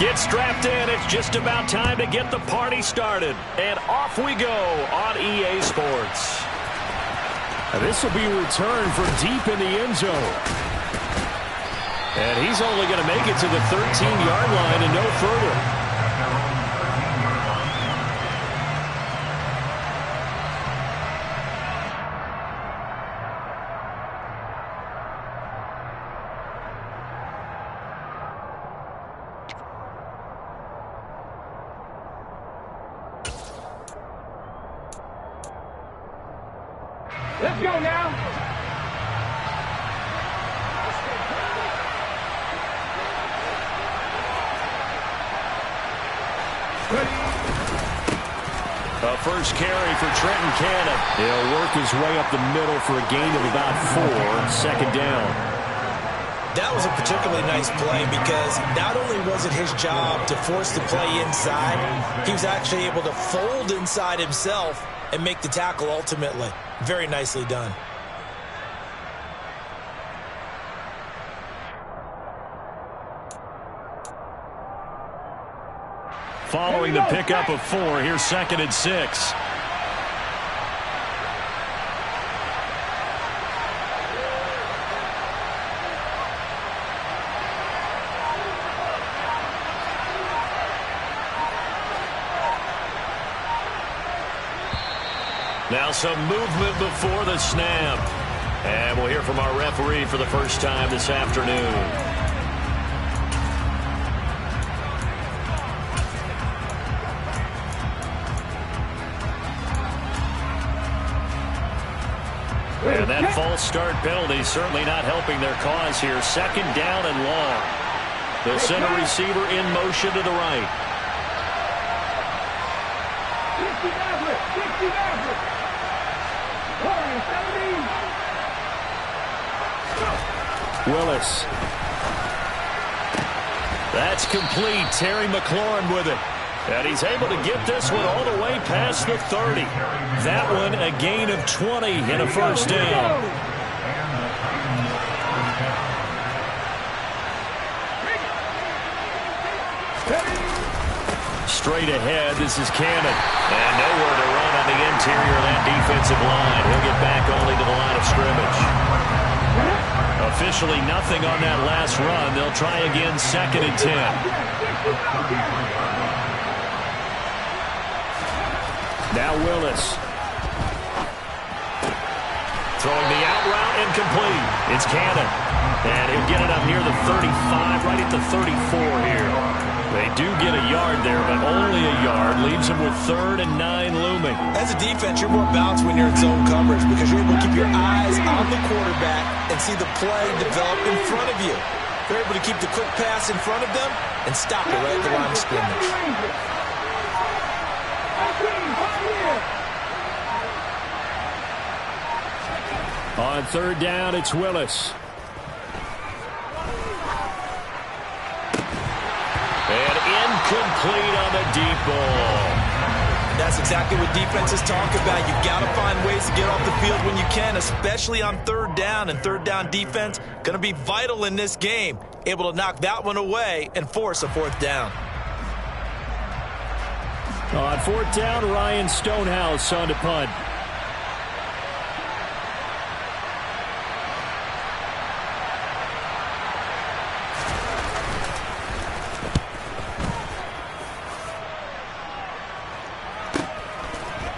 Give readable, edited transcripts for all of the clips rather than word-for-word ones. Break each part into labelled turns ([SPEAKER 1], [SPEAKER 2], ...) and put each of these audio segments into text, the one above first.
[SPEAKER 1] Get strapped in. It's just about time to get the party started. And off we go on EA Sports.
[SPEAKER 2] This will be returned from deep in the end zone.
[SPEAKER 1] And he's only going to make it to the 13-yard line and no further.
[SPEAKER 3] Let's go now.
[SPEAKER 1] A first carry for Trenton Cannon.
[SPEAKER 2] He'll work his way up the middle for a gain of about 4. Second down.
[SPEAKER 4] That was a particularly nice play because not only was it his job to force the play inside, he was actually able to fold inside himself and make the tackle ultimately. Very nicely done.
[SPEAKER 1] Following the pickup of 4, here's 2nd and 6. Now some movement before the snap. And we'll hear from our referee for the first time this afternoon. And that false start penalty certainly not helping their cause here. 2nd down and long. The center receiver in motion to the right.
[SPEAKER 2] Willis.
[SPEAKER 1] That's complete. Terry McLaurin with it. And he's able to get this one all the way past the 30. That one a gain of 20 and a first down. Straight ahead, this is Cannon. And nowhere to run on the interior of that defensive line. He'll get back only to the line of scrimmage. Officially nothing on that last run. They'll try again 2nd and 10.
[SPEAKER 2] Now Willis.
[SPEAKER 1] Throwing the out route incomplete. It's Cannon. And he'll get it up near the 35, right at the 34 here. They do get a yard there, but only a yard. Leaves them with 3rd and 9 looming.
[SPEAKER 4] As a defense, you're more balanced when you're in zone coverage because you're able to keep your eyes on the quarterback and see the play develop in front of you. They're able to keep the quick pass in front of them and stop it right at the line of scrimmage.
[SPEAKER 2] On 3rd down, it's Willis.
[SPEAKER 1] And incomplete on the deep ball.
[SPEAKER 4] That's exactly what defenses talk about. You've got to find ways to get off the field when you can, especially on 3rd down. And 3rd down defense going to be vital in this game. Able to knock that one away and force a 4th down.
[SPEAKER 2] On 4th down, Ryan Stonehouse on to punt.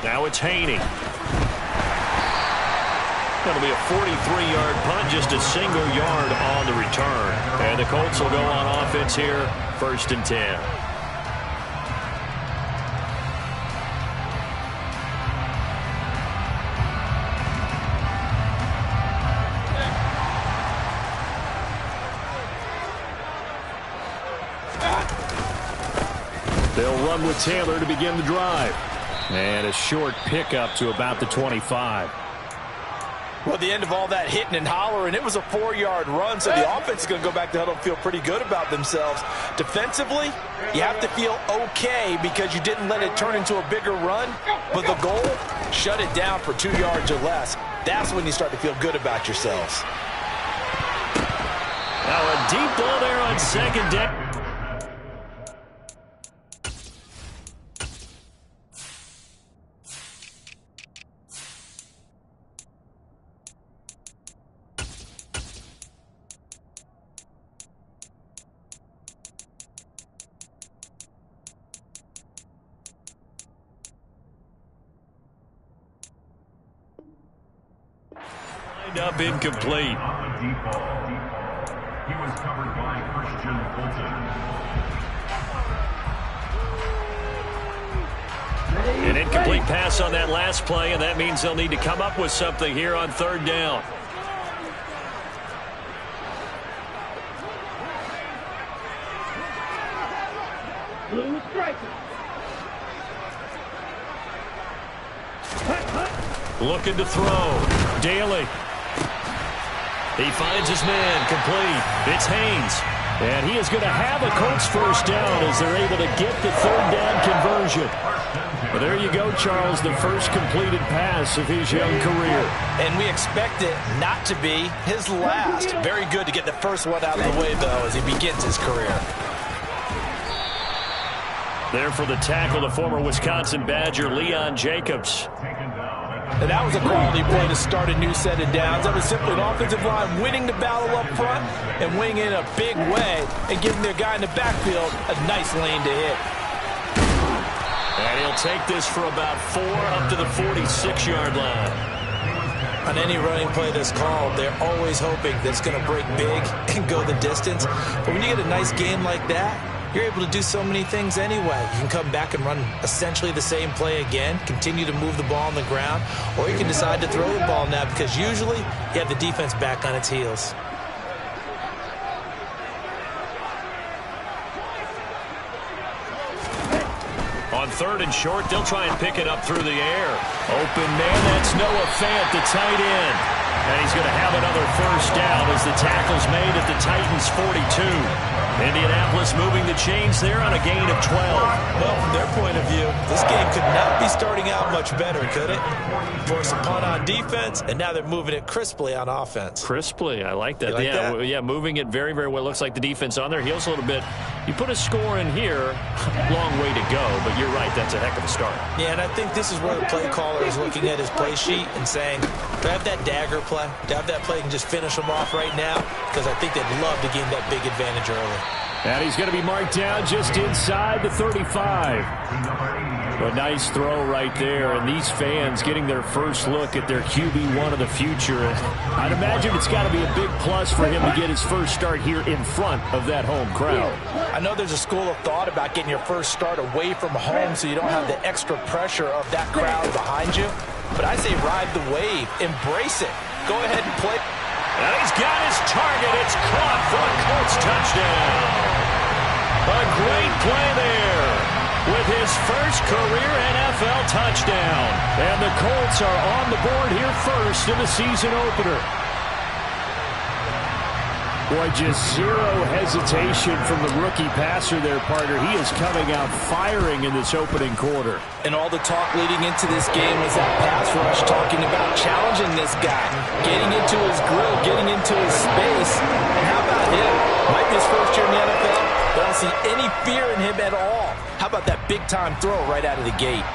[SPEAKER 1] Now it's Haney. That'll be a 43-yard punt, just a single yard on the return. And the Colts will go on offense here, 1st and 10. They'll run with Taylor to begin the drive. And a short pickup to about the 25.
[SPEAKER 4] Well, the end of all that hitting and hollering, it was a 4-yard run, so the offense is going to go back to huddle and feel pretty good about themselves. Defensively, you have to feel okay because you didn't let it turn into a bigger run, but the goal, shut it down for 2 yards or less. That's when you start to feel good about yourselves.
[SPEAKER 1] Now a deep ball there on 2nd down. Lined up incomplete.
[SPEAKER 5] He was covered by Christian Fulton.
[SPEAKER 1] An incomplete pass on that last play, and that means they'll need to come up with something here on third down. Looking to throw. Daly. He finds his man. Complete. It's Haynes. And he is going to have a Colts first down as they're able to get the third down conversion. Well, there you go, Charles, the first completed pass of his young career.
[SPEAKER 4] And we expect it not to be his last. Very good to get the first one out of the way, though, as he begins his career.
[SPEAKER 1] There for the tackle, the former Wisconsin Badger, Leon Jacobs.
[SPEAKER 4] And that was a quality play to start a new set of downs. That was simply an offensive line winning the battle up front and winning in a big way and giving their guy in the backfield a nice lane to hit.
[SPEAKER 1] And he'll take this for about 4 up to the 46-yard line.
[SPEAKER 4] On any running play that's called, they're always hoping that it's going to break big and go the distance. But when you get a nice game like that, you're able to do so many things anyway. You can come back and run essentially the same play again, continue to move the ball on the ground, or you can decide to throw the ball now because usually you have the defense back on its heels.
[SPEAKER 1] On third and short, they'll try and pick it up through the air. Open man, that's Noah Fant, the tight end. And he's going to have another first down as the tackle's made at the Titans' 42. Indianapolis moving the chains there on a gain of 12.
[SPEAKER 4] Well, from their point of view, this game could not be starting out much better, could it? Force a punt on defense, and now they're moving it crisply on offense.
[SPEAKER 1] Crisply, I like that.
[SPEAKER 4] You like that?
[SPEAKER 1] Yeah, moving it very, very well. Looks like the defense on their heels a little bit. You put a score in here, long way to go, but you're right, that's a heck of a start.
[SPEAKER 4] Yeah, and I think this is where the play caller is looking at his play sheet and saying, do I have that dagger play? Do I have that play and just finish them off right now? Because I think they'd love to gain that big advantage early.
[SPEAKER 1] And he's going to be marked down just inside the 35. A nice throw right there, and these fans getting their first look at their QB1 of the future. And I'd imagine it's got to be a big plus for him to get his first start here in front of that home crowd.
[SPEAKER 4] I know there's a school of thought about getting your first start away from home so you don't have the extra pressure of that crowd behind you. But I say ride the wave. Embrace it. Go ahead and play.
[SPEAKER 1] And he's got his target. It's caught for a Colts touchdown. A great play there with his first career NFL touchdown. And the Colts are on the board here first in the season opener. Boy, just zero hesitation from the rookie passer there, partner. He is coming out firing in this opening quarter.
[SPEAKER 4] And all the talk leading into this game was that pass rush, talking about challenging this guy, getting into his grill, getting into his space. And how about him? Might be his first year in the NFL, but I don't see any fear in him at all. How about that big-time throw right out of the gate?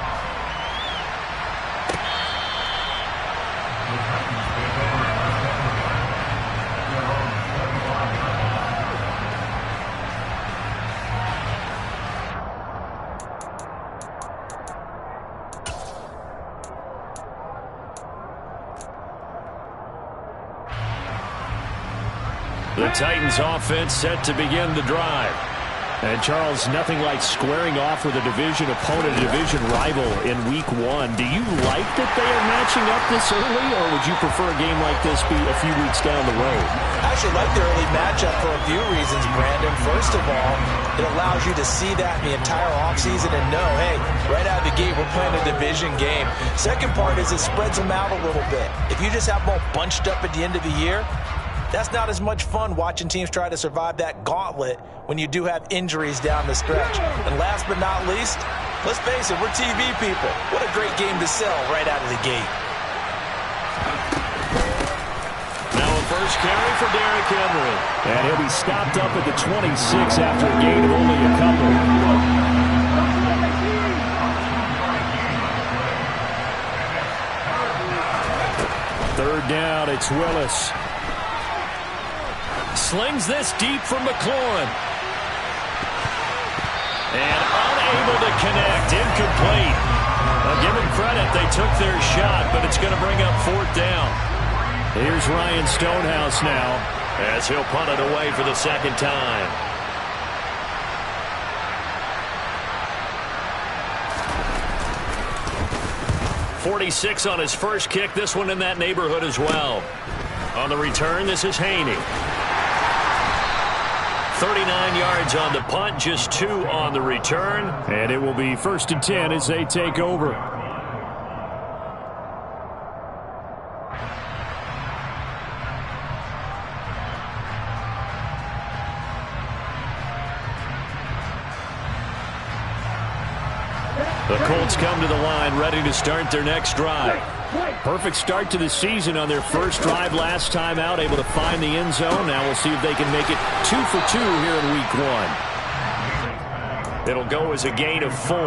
[SPEAKER 1] The Titans offense set to begin the drive. And, Charles, nothing like squaring off with a division opponent, a division rival in Week 1. Do you like that they are matching up this early, or would you prefer a game like this be a few weeks down the road?
[SPEAKER 4] I actually like the early matchup for a few reasons, Brandon. First of all, it allows you to see that in the entire offseason and know, hey, right out of the gate, we're playing a division game. Second part is it spreads them out a little bit. If you just have them all bunched up at the end of the year, that's not as much fun watching teams try to survive that gauntlet when you do have injuries down the stretch. And last but not least, let's face it, we're TV people. What a great game to sell right out of the gate.
[SPEAKER 1] Now a first carry for Derrick Henry. And he'll be stopped up at the 26 after a gain of only a couple. Third down, it's Willis. Slings this deep from McLaurin. And unable to connect. Incomplete. I'll give him credit. They took their shot, but it's going to bring up fourth down.
[SPEAKER 2] Here's Ryan Stonehouse now,
[SPEAKER 1] as he'll punt it away for the second time. .46 on his first kick. This one in that neighborhood as well. On the return, this is Haney. 39 yards on the punt, just 2 on the return.
[SPEAKER 2] And it will be 1st and 10 as they take over.
[SPEAKER 1] The Colts come to the line, ready to start their next drive.
[SPEAKER 2] Perfect start to the season on their first drive last time out, able to find the end zone. Now we'll see if they can make it 2 for 2 here in week 1.
[SPEAKER 1] It'll go as a gain of 4,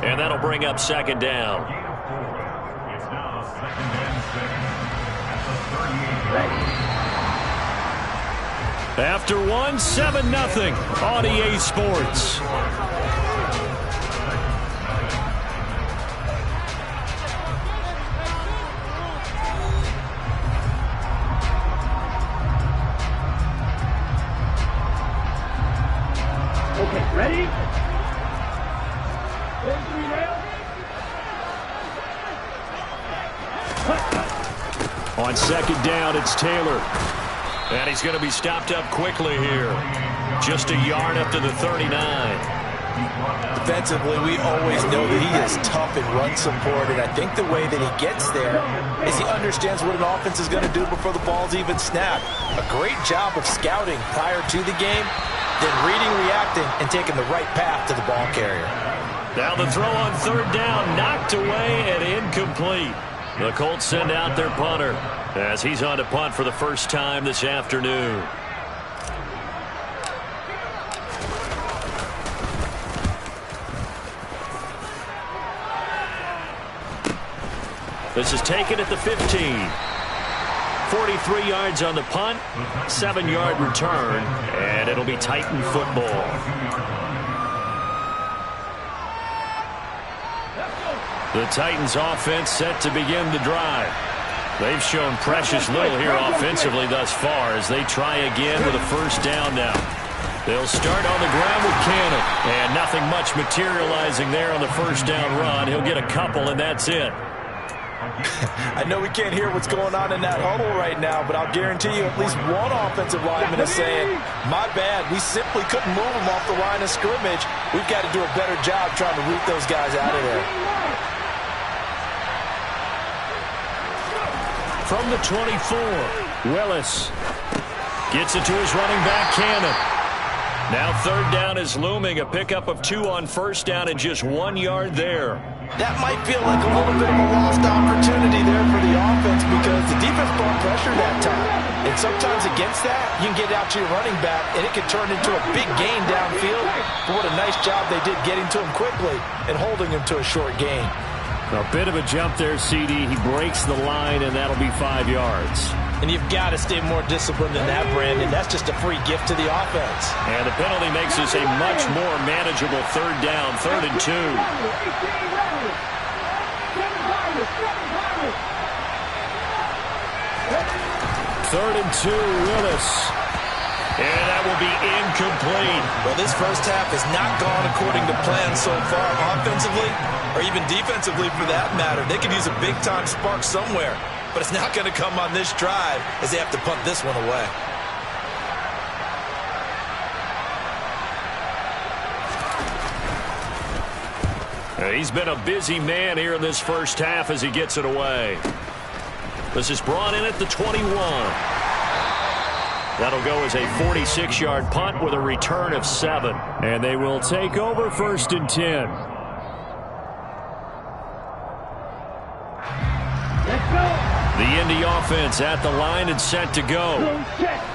[SPEAKER 1] and that'll bring up second down.
[SPEAKER 5] It's now 2nd and 7 at the 38.
[SPEAKER 2] After 1, 7-0 on EA Sports.
[SPEAKER 3] Ready?
[SPEAKER 2] On second down, it's Taylor.
[SPEAKER 1] And he's going to be stopped up quickly here. Just a yard up to the 39.
[SPEAKER 4] Defensively, we always know that he is tough in run support, and I think the way that he gets there is he understands what an offense is going to do before the ball's even snapped. A great job of scouting prior to the game, then reading, reacting, and taking the right path to the ball carrier.
[SPEAKER 1] Now the throw on third down, knocked away and incomplete. The Colts send out their punter as he's on to punt for the first time this afternoon. This is taken at the 15. 43 yards on the punt, 7-yard return, and it'll be Titan football. The Titans offense set to begin the drive. They've shown precious little here offensively thus far as they try again with a first down now. They'll start on the ground with Cannon, and nothing much materializing there on the first down run. He'll get a couple, and that's it.
[SPEAKER 4] I know we can't hear what's going on in that huddle right now, but I'll guarantee you at least one offensive lineman is saying, my bad, we simply couldn't move them off the line of scrimmage. We've got to do a better job trying to root those guys out of there.
[SPEAKER 2] From the 24, Willis gets it to his running back, Cannon.
[SPEAKER 1] Now third down is looming, a pickup of 2 on first down and just 1 yard there.
[SPEAKER 4] That might feel like a little bit of a lost opportunity there for the offense because the defense brought pressure that time. And sometimes against that, you can get out to your running back, and it can turn into a big gain downfield. But what a nice job they did getting to him quickly and holding him to a short gain.
[SPEAKER 2] A bit of a jump there, CD. He breaks the line, and that'll be 5 yards.
[SPEAKER 4] And you've got to stay more disciplined than that, Brandon. That's just a free gift to the offense.
[SPEAKER 1] And the penalty makes this a much more manageable third down, 3rd and 2.
[SPEAKER 2] Third and 2, Willis.
[SPEAKER 1] And that will be incomplete.
[SPEAKER 4] Well, this first half has not gone according to plan so far offensively or even defensively for that matter. They could use a big-time spark somewhere, but it's not going to come on this drive as they have to punt this one away.
[SPEAKER 1] He's been a busy man here in this first half as he gets it away. This is brought in at the 21. That'll go as a 46-yard punt with a return of 7.
[SPEAKER 2] And they will take over 1st and 10. The Indy offense at the line and set to go.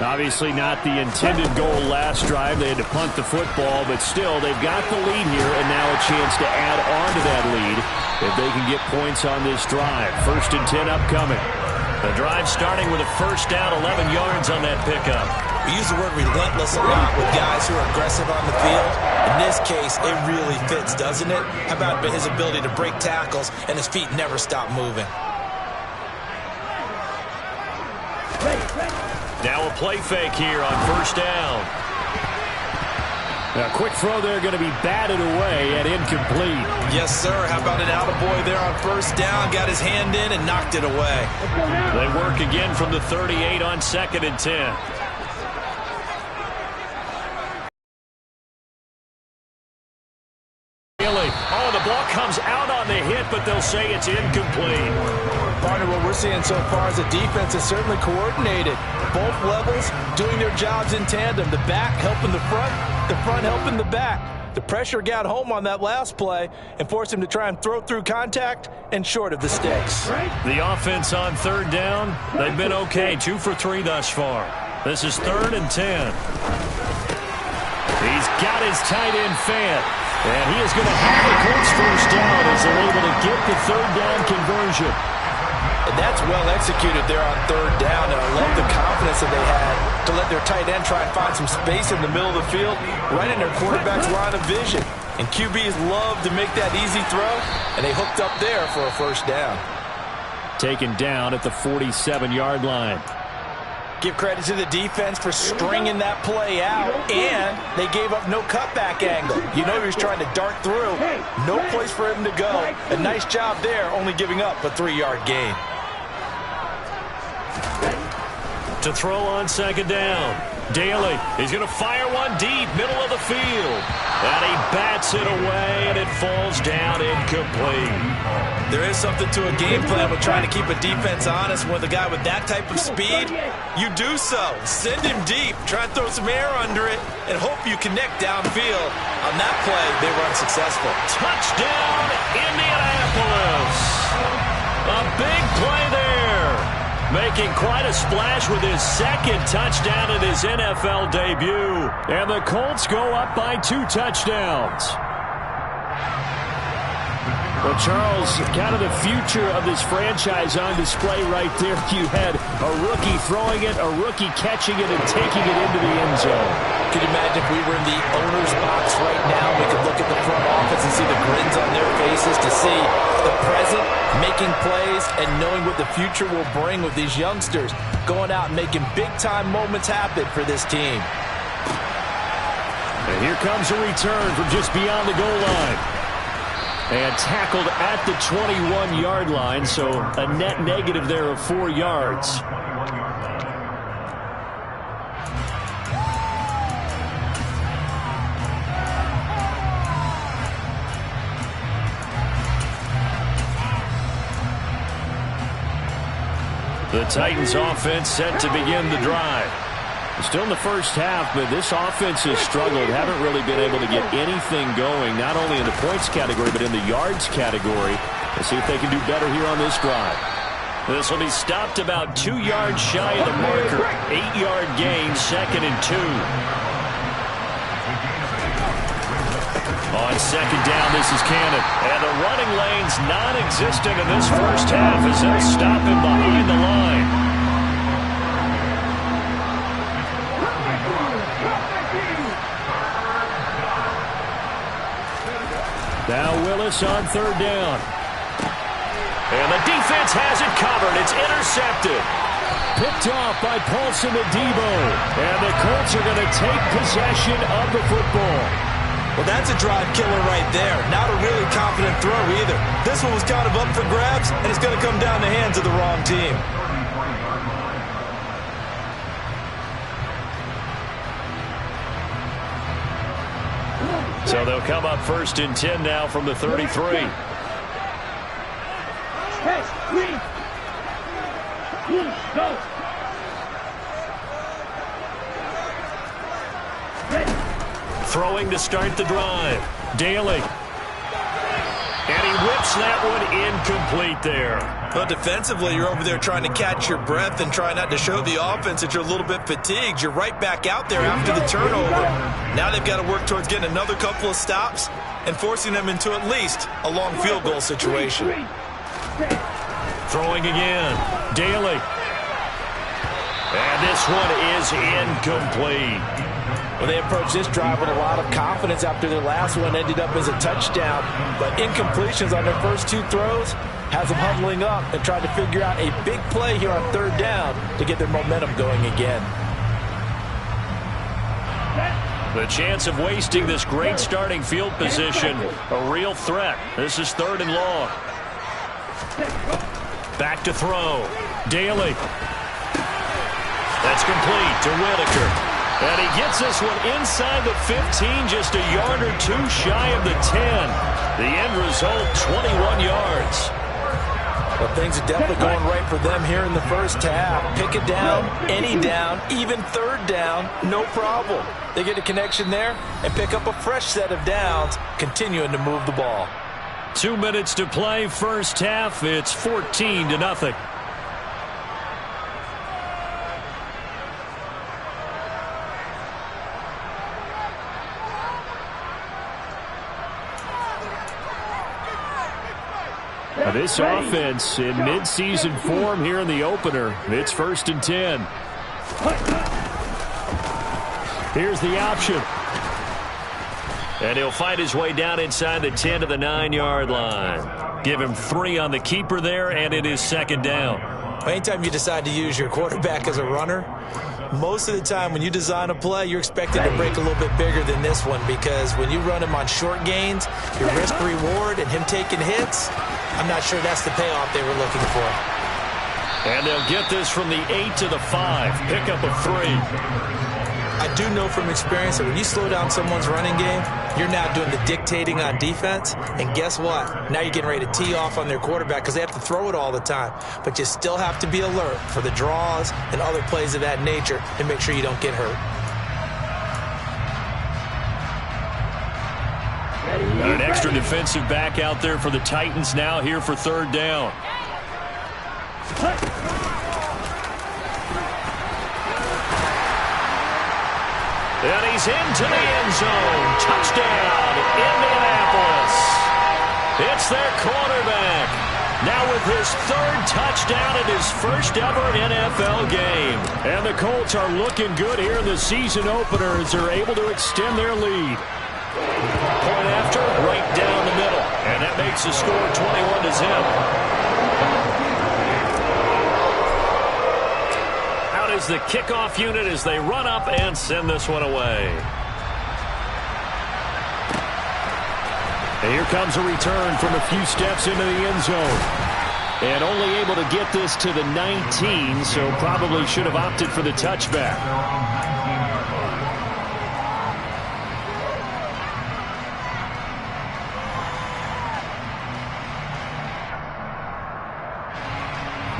[SPEAKER 2] Obviously not the intended goal last drive. They had to punt the football, but still they've got the lead here and now a chance to add on to that lead if they can get points on this drive. 1st and 10 upcoming.
[SPEAKER 1] The drive starting with a first down, 11 yards on that pickup.
[SPEAKER 4] We use the word relentless a lot with guys who are aggressive on the field. In this case, it really fits, doesn't it? How about his ability to break tackles and his feet never stop moving?
[SPEAKER 1] Now a play fake here on first down.
[SPEAKER 2] A quick throw there going to be batted away and incomplete.
[SPEAKER 4] Yes, sir. How about an attaboy there on first down? Got his hand in and knocked it away.
[SPEAKER 1] They work again from the 38 on 2nd and 10. Oh, the ball comes out on the hit, but they'll say it's incomplete.
[SPEAKER 4] Partner, what we're seeing so far is the defense is certainly coordinated. Both levels doing their jobs in tandem. The back helping the front helping the back. The pressure got home on that last play and forced him to try and throw through contact and short of the sticks.
[SPEAKER 1] The offense on 3rd down, they've been okay. 2 for 3 thus far. This is 3rd and 10. He's got his tight end Fant. And he is going to have the Colts first down as they're able to get the 3rd down conversion.
[SPEAKER 4] And that's well executed there on 3rd down. And I love the confidence that they had to let their tight end try and find some space in the middle of the field, right in their quarterback's line of vision. And QBs love to make that easy throw, and they hooked up there for a first down.
[SPEAKER 2] Taken down at the 47-yard line.
[SPEAKER 4] Give credit to the defense for stringing that play out, and they gave up no cutback angle. You know he was trying to dart through. No place for him to go. A nice job there, only giving up a 3-yard gain.
[SPEAKER 1] To throw on 2nd down. Daly, he's going to fire one deep, middle of the field. And he bats it away, and it falls down incomplete.
[SPEAKER 4] There is something to a game plan with trying to keep a defense honest. With a guy with that type of speed, you do so. Send him deep, try and throw some air under it, and hope you connect downfield. On that play, they were unsuccessful.
[SPEAKER 1] Touchdown, Indianapolis. A big play there. Making quite a splash with his 2nd touchdown in his NFL debut. And the Colts go up by 2 touchdowns. Well, Charles, kind of the future of this franchise on display right there. You had a rookie throwing it, a rookie catching it, and taking it into the end zone.
[SPEAKER 4] Could you imagine if we were in the owner's box right now, we could look at the front office and see the grins on their faces to see the present making plays and knowing what the future will bring with these youngsters going out and making big-time moments happen for this team.
[SPEAKER 2] And here comes a return from just beyond the goal line. And tackled at the 21-yard line, so a net negative there of 4 yards.
[SPEAKER 1] The Titans offense set to begin the drive.
[SPEAKER 2] Still in the first half, but this offense has struggled. Haven't really been able to get anything going, not only in the points category, but in the yards category. Let's see if they can do better here on this drive.
[SPEAKER 1] This will be stopped about 2 yards shy of the marker. 8-yard gain, 2nd and 2. On 2nd down, this is Cannon. And the running lane's non-existent in this first half as they'll stop him behind the line.
[SPEAKER 2] Now Willis on 3rd down.
[SPEAKER 1] And the defense has it covered. It's intercepted.
[SPEAKER 2] Picked off by Paulson Adebo. And the Colts are going to take possession of the football.
[SPEAKER 4] Well, that's a drive killer right there. Not a really confident throw either. This one was kind of up for grabs, and it's going to come down the hands of the wrong team.
[SPEAKER 1] So they'll come up 1st and 10 now from the 33.
[SPEAKER 3] Go.
[SPEAKER 1] Throwing to start the drive. Daly. And he whips that one incomplete there.
[SPEAKER 4] Well, defensively, you're over there trying to catch your breath and try not to show the offense that you're a little bit fatigued. You're right back out there after the turnover. Now they've got to work towards getting another couple of stops and forcing them into at least a long field goal situation.
[SPEAKER 1] Throwing again. Daly. And this one is incomplete.
[SPEAKER 4] Well, they approached this drive with a lot of confidence after their last one ended up as a touchdown. But incompletions on their first 2 throws, has them huddling up and trying to figure out a big play here on third down to get their momentum going again.
[SPEAKER 2] The chance of wasting this great starting field position, a real threat. This is 3rd and long. Back to throw. Daly. That's complete to Whitaker. And he gets this one inside the 15, just a yard or two shy of the 10. The end result, 21 yards.
[SPEAKER 4] Well, things are definitely going right for them here in the first half. Pick it down, any down, even third down, no problem. They get a connection there and pick up a fresh set of downs, continuing to move the ball.
[SPEAKER 2] 2 minutes to play, first half. It's 14-0. This offense in midseason form here in the opener. It's 1st and 10. Here's the option. And he'll fight his way down inside the 10 to the 9-yard line. Give him 3 on the keeper there, and it is 2nd down.
[SPEAKER 4] Anytime you decide to use your quarterback as a runner, most of the time when you design a play, you're expected to break a little bit bigger than this one, because when you run him on short gains, your risk-reward and him taking hits, I'm not sure that's the payoff they were looking for.
[SPEAKER 2] And they'll get this from the 8 to the 5. Pickup of 3.
[SPEAKER 4] I do know from experience that when you slow down someone's running game, you're now doing the dictating on defense. And guess what? Now you're getting ready to tee off on their quarterback because they have to throw it all the time. But you still have to be alert for the draws and other plays of that nature and make sure you don't get hurt.
[SPEAKER 2] An extra defensive back out there for the Titans now here for 3rd down. And he's into the end zone. Touchdown, Indianapolis. It's their quarterback. Now with his 3rd touchdown in his first ever NFL game. And the Colts are looking good here in the season opener as they're able to extend their lead. Point after, right down the middle. And that makes the score 21-0. Is the kickoff unit as they run up and send this one away. And here comes a return from a few steps into the end zone. And only able to get this to the 19, so probably should have opted for the touchback.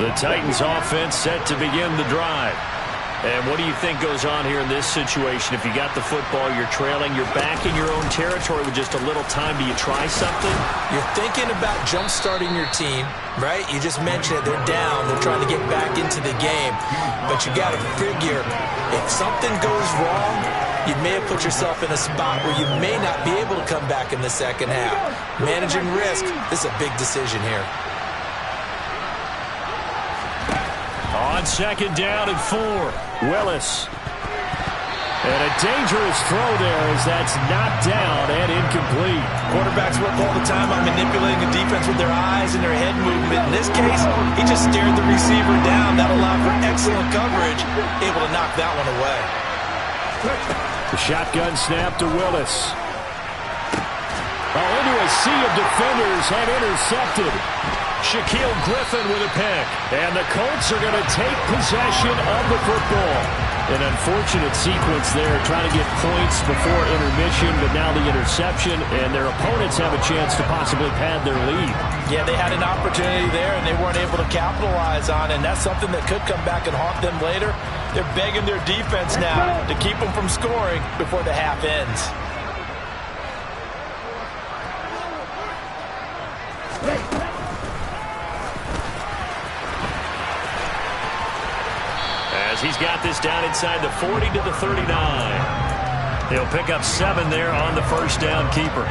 [SPEAKER 2] The Titans offense set to begin the drive. And what do you think goes on here in this situation? If you got the football, you're trailing, you're back in your own territory with just a little time. Do you try something?
[SPEAKER 4] You're thinking about jump-starting your team, right? You just mentioned it. They're down. They're trying to get back into the game. But you got to figure, if something goes wrong, you may have put yourself in a spot where you may not be able to come back in the second half. Managing risk, this is a big decision here.
[SPEAKER 2] On 2nd down and 4, Willis. And a dangerous throw there as that's knocked down and incomplete.
[SPEAKER 4] Quarterbacks work all the time on manipulating the defense with their eyes and their head movement. In this case, he just stared the receiver down. That allowed for excellent coverage, able to knock that one away.
[SPEAKER 2] The shotgun snap to Willis. Into a sea of defenders and intercepted. Shaquille Griffin with a pick. And the Colts are going to take possession of the football. An unfortunate sequence there, trying to get points before intermission, but now the interception, and their opponents have a chance to possibly pad their lead.
[SPEAKER 4] Yeah, they had an opportunity there, and they weren't able to capitalize on it, and that's something that could come back and haunt them later. They're begging their defense now to keep them from scoring before the half ends.
[SPEAKER 2] As he's got this down inside the 40 to the 39. He'll pick up 7 there on the first down keeper.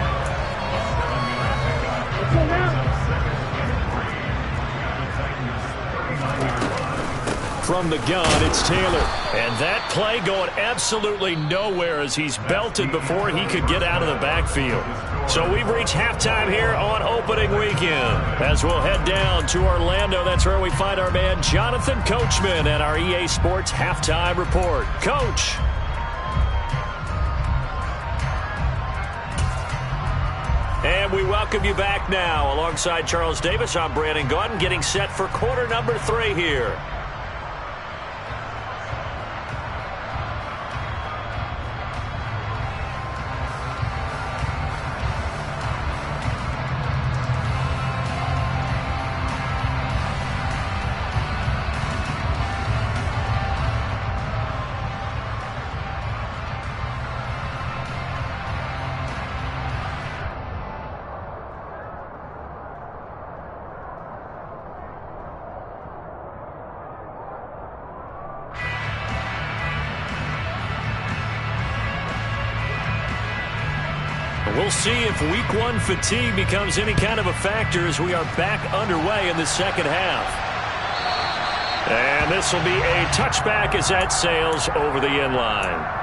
[SPEAKER 2] From the gun, it's Taylor. And that play going absolutely nowhere as he's belted before he could get out of the backfield. So we've reached halftime here on opening weekend. As we'll head down to Orlando, that's where we find our man Jonathan Coachman at our EA Sports Halftime Report. Coach. And we welcome you back now. Alongside Charles Davis, I'm Brandon Gaudin, getting set for quarter number 3 here. We'll see if week 1 fatigue becomes any kind of a factor as we are back underway in the second half. And this will be a touchback as that sails over the end line.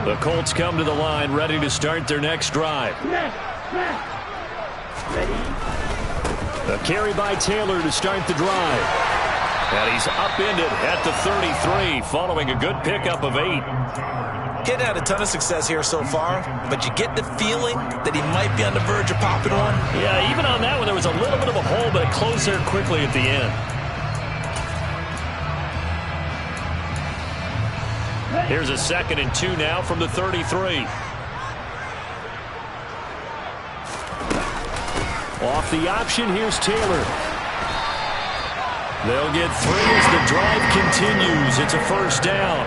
[SPEAKER 2] The Colts come to the line, ready to start their next drive. A carry by Taylor to start the drive. And he's upended at the 33, following a good pickup of 8.
[SPEAKER 4] Getting had a ton of success here so far, but you get the feeling that he might be on the verge of popping one.
[SPEAKER 2] Yeah, even on that one, there was a little bit of a hole, but it closed there quickly at the end. Here's a 2nd and 2 now from the 33. Off the option, here's Taylor. They'll get 3 as the drive continues. It's a first down.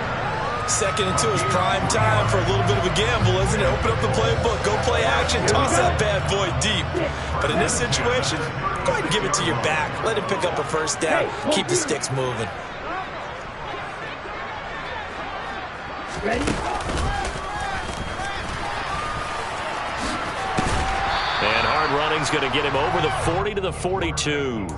[SPEAKER 4] 2nd and 2 is prime time for a little bit of a gamble, isn't it? Open up the playbook, go play action, toss that bad boy deep. But in this situation, go ahead and give it to your back. Let him pick up a first down. Keep the sticks moving.
[SPEAKER 3] Ready?
[SPEAKER 2] And hard running's going to get him over the 40 to the 42.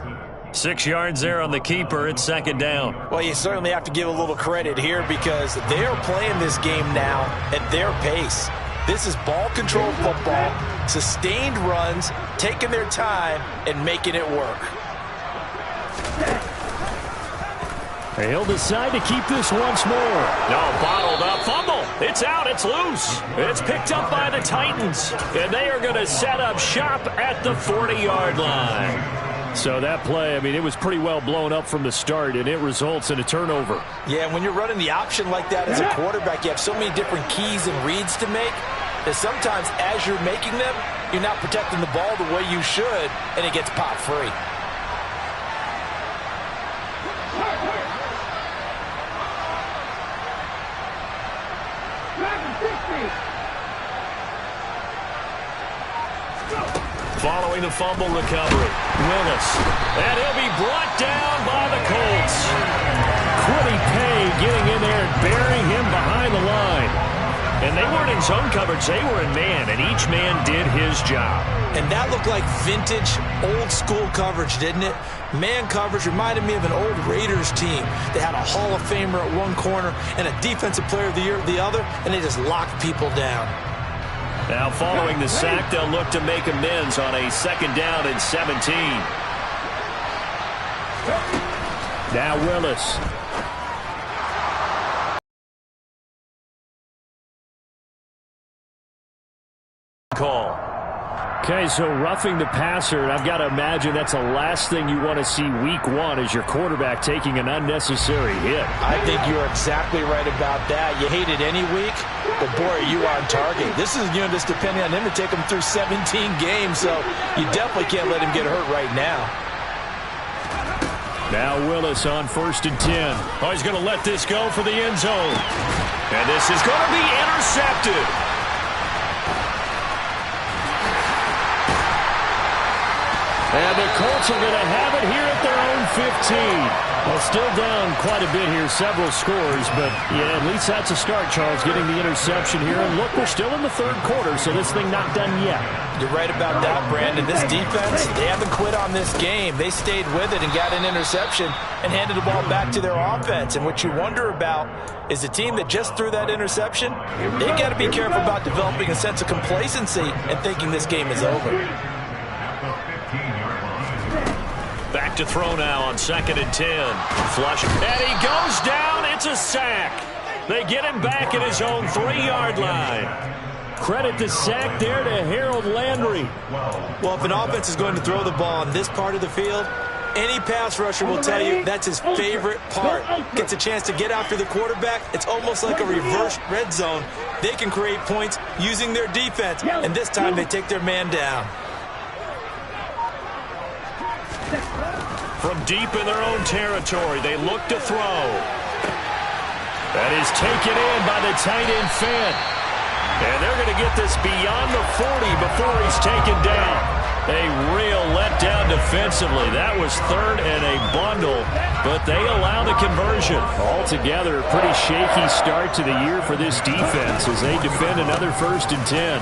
[SPEAKER 2] 6 yards there on the keeper. It's 2nd down.
[SPEAKER 4] Well, you certainly have to give a little credit here because they are playing this game now at their pace. This is ball control football, sustained runs, taking their time, and making it work.
[SPEAKER 2] He'll decide to keep this once more. No, bottled up. Fumble. It's out. It's loose. It's picked up by the Titans. And they are going to set up shop at the 40-yard line. So that play, I mean, it was pretty well blown up from the start, and it results in a turnover.
[SPEAKER 4] Yeah, when you're running the option like that as a quarterback, you have so many different keys and reads to make that sometimes as you're making them, you're not protecting the ball the way you should, and it gets pop free.
[SPEAKER 2] Following the fumble recovery, Willis. And he'll be brought down by the Colts. Quiddy Pay getting in there and burying him behind the line. And they weren't in zone coverage, they were in man, and each man did his job.
[SPEAKER 4] And that looked like vintage, old-school coverage, didn't it? Man coverage reminded me of an old Raiders team. They had a Hall of Famer at one corner and a Defensive Player of the Year at the other, and they just locked people down.
[SPEAKER 2] Now following the sack, they'll look to make amends on a 2nd down and 17. Now Willis. Call. Okay, so roughing the passer, and I've got to imagine that's the last thing you want to see week 1 is your quarterback taking an unnecessary hit.
[SPEAKER 4] I think you're exactly right about that. You hate it any week, but boy, are you on target. This is, just depending on him to take him through 17 games, so you definitely can't let him get hurt right now.
[SPEAKER 2] Now Willis on 1st and 10. Oh, he's going to let this go for the end zone. And this is going to be intercepted. And the Colts are going to have it here at their own 15. Well, still down quite a bit here, several scores, but yeah, at least that's a start, Charles, getting the interception here. And look, we're still in the third quarter, so this thing not done yet.
[SPEAKER 4] You're right about that, Brandon. This defense, they haven't quit on this game. They stayed with it and got an interception and handed the ball back to their offense. And what you wonder about is the team that just threw that interception, they got to be careful about developing a sense of complacency and thinking this game is over.
[SPEAKER 1] Back to throw now on 2nd and 10. Flush. And he goes down. It's a sack. They get him back at his own 3-yard line. Credit the sack there to Harold Landry.
[SPEAKER 4] Well, if an offense is going to throw the ball on this part of the field, any pass rusher will tell you that's his favorite part. Gets a chance to get after the quarterback. It's almost like a reverse red zone. They can create points using their defense, and this time they take their man down.
[SPEAKER 1] From deep in their own territory, they look to throw. That is taken in by the tight end Finn. And they're going to get this beyond the 40 before he's taken down. A real letdown defensively. That was 3rd and a bundle, but they allow the conversion. Altogether, a pretty shaky start to the year for this defense as they defend another 1st and 10.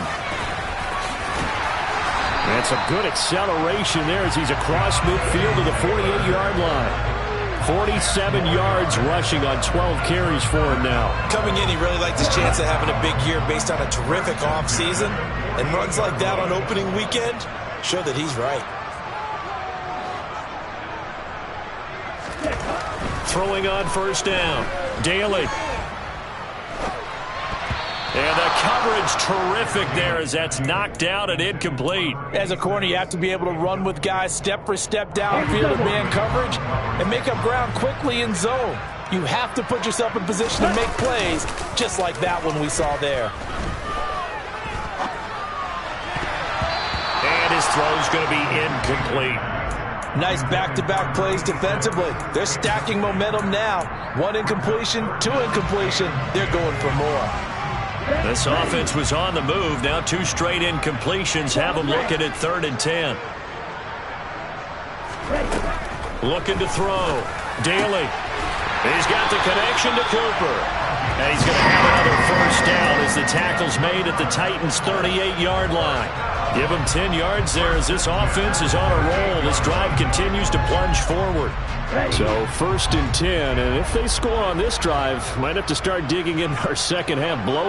[SPEAKER 1] And some good acceleration there as he's across midfield to the 48-yard line. 47 yards rushing on 12 carries for him now.
[SPEAKER 4] Coming in, he really liked his chance of having a big year based on a terrific offseason. And runs like that on opening weekend show that he's right.
[SPEAKER 1] Throwing on 1st down. Daly. And the coverage terrific there as that's knocked out and incomplete.
[SPEAKER 4] As a corner, you have to be able to run with guys step for step downfield in man coverage and make up ground quickly in zone. You have to put yourself in position to make plays just like that one we saw there.
[SPEAKER 1] And his throw's going to be incomplete.
[SPEAKER 4] Nice back-to-back plays defensively. They're stacking momentum now. 1 incompletion, 2 incompletion. They're going for more.
[SPEAKER 1] This offense was on the move. Now 2 straight incompletions have them looking at 3rd and 10. Looking to throw. Daly. He's got the connection to Cooper. And he's going to have another 1st down as the tackle's made at the Titans' 38-yard line. Give him 10 yards there as this offense is on a roll. This drive continues to plunge forward. So 1st and 10, and if they score on this drive, might have to start digging in our second half blow.